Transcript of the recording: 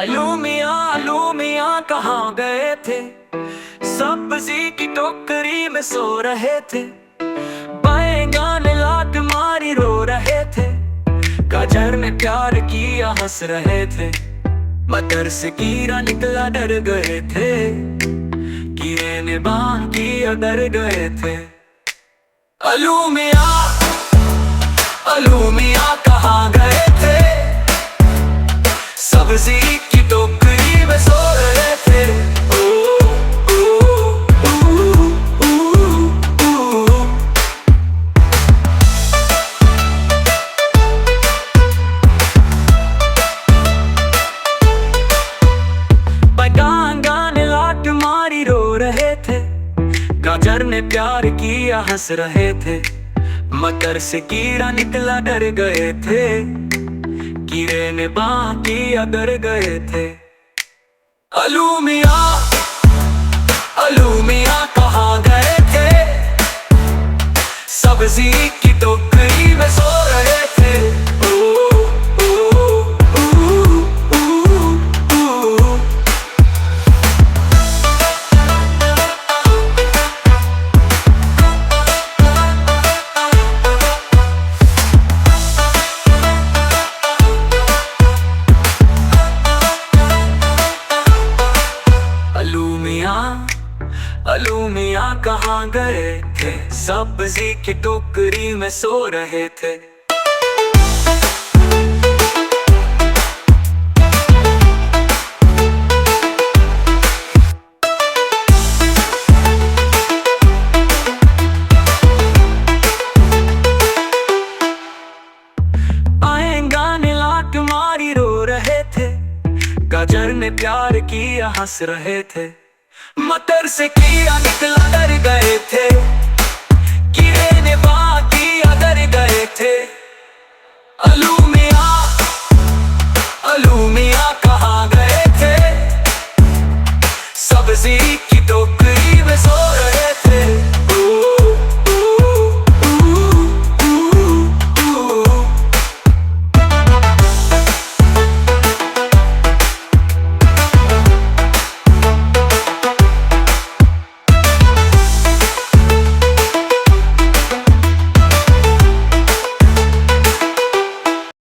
अलू मियाँ कहाँ गए थे? सब्जी की टोकरी में सो रहे थे। बैंगन लात मारी रो रहे थे। गाजर ने प्यार किया हंस रहे थे। मटर से कीड़ा निकला डर गए थे। कीड़े ने बांध किया डर गए थे। अलू मियाँ कहाँ गए थे? सब्जी की टोकरी में सो रहे थे। बैंगन ने लात मारी रो रहे थे। गाजर ने प्यार किया हंस रहे थे। मटर से कीड़ा निकला डर गए थे। कीड़े ने बांध किया डर गए थे। अलू मियाँ कहाँ गए थे? सब्जी की टोकरी में सो रहे थे। अलू मियाँ कहाँ गए थे? सब्जी की टोकरी में सो रहे थे। बैंगन ने लात मारी रो रहे थे। गाजर ने प्यार किया हंस रहे थे। मटर से कीड़ा निकला डर गए थे।